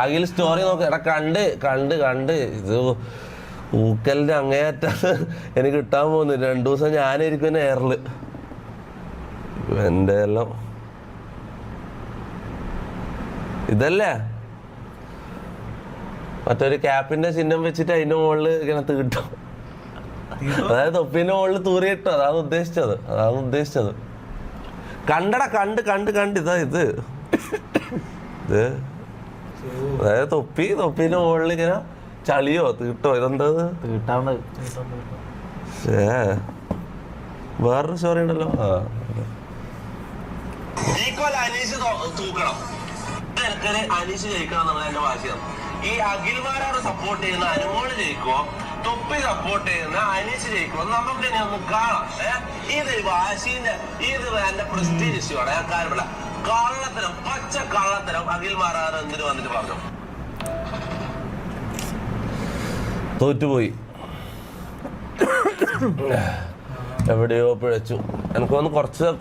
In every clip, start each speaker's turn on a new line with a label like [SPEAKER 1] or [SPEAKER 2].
[SPEAKER 1] Akhil story നോക്ക എടാ കണ്ട് ഇത് ഊക്കലിന്റെ അങ്ങേയറ്റാണ് എനിക്ക് കിട്ടാൻ പോകുന്നു. 2 ദിവസം ഞാനിരിക്കും എയറില്. എന്റെ എല്ലാം ഇതല്ലേ മറ്റൊരു ക്യാപ്പിന്റെ ചിഹ്നം വെച്ചിട്ട് അതിന്റെ മുകളിൽ ഇങ്ങനെ തീട്ടും. അതായത് തൊപ്പിന്റെ മുകളിൽ തൂറി കിട്ടും. അതാണ് ഉദ്ദേശിച്ചത്. കണ്ടടാ കണ്ട് ഇതാ ഇത് അതായത് തൊപ്പിന്റെ മുകളിൽ ഇങ്ങനെ ചളിയോ തീട്ടോ ഇതെന്താ വേറൊരു സ്റ്റോറി ഉണ്ടല്ലോ. അനീഷ് ജയിക്കണം എന്നുള്ള എന്റെ വാശിയാണ്. ഈ അഖിൽമാരാണ് സപ്പോർട്ട് ചെയ്യുന്ന അനുമോള് ജയിക്കുമോ, തൊപ്പി സപ്പോർട്ട് ചെയ്യുന്ന അനീഷ് ജയിക്കുമോ നമുക്ക് ഇനി ഒന്ന് കാണാം. ഇത് വാശിന്റെ ഇത് എന്റെ പ്രസ്റ്റീജ് ഇഷ്യൂ ആണ്. ഞാൻ കാര്യമില്ല. കള്ളത്തരം, പച്ച കള്ളത്തരം അഖിൽമാരാണ് എന്തിനു വന്നിട്ട് പറഞ്ഞു. തോറ്റുപോയി, എവിടെയോ പിഴച്ചു. എനിക്ക് തോന്നുന്നു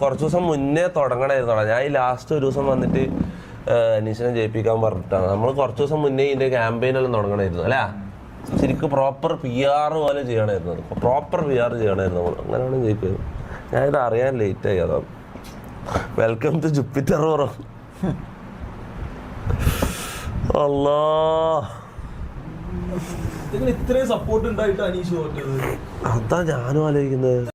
[SPEAKER 1] കുറച്ച് ദിവസം മുന്നേ തുടങ്ങണമായിരുന്നു. ഞാൻ ഈ ലാസ്റ്റ് ഒരു ദിവസം വന്നിട്ട് അനീഷിനെ ജയിപ്പിക്കാൻ പറഞ്ഞിട്ടാണ്. നമ്മൾ കുറച്ച് ദിവസം മുന്നേ ഇതിന്റെ ക്യാമ്പയിനെല്ലാം തുടങ്ങണമായിരുന്നു അല്ലേ. ശരിക്കും പ്രോപ്പർ PR പോലെ ചെയ്യണമായിരുന്നു. നമ്മൾ അങ്ങനെയാണ് ജയിക്കുന്നത്. ഞാനിത് അറിയാൻ ലേറ്റായി. അതാണ്. Welcome to Jupiter bro. അല്ലാ,
[SPEAKER 2] ഇത്രയും സപ്പോർട്ട് ഉണ്ടായിട്ട് അനീഷ് തോറ്റത്.
[SPEAKER 1] അതാ ഞാനും ആലോചിക്കുന്നത്.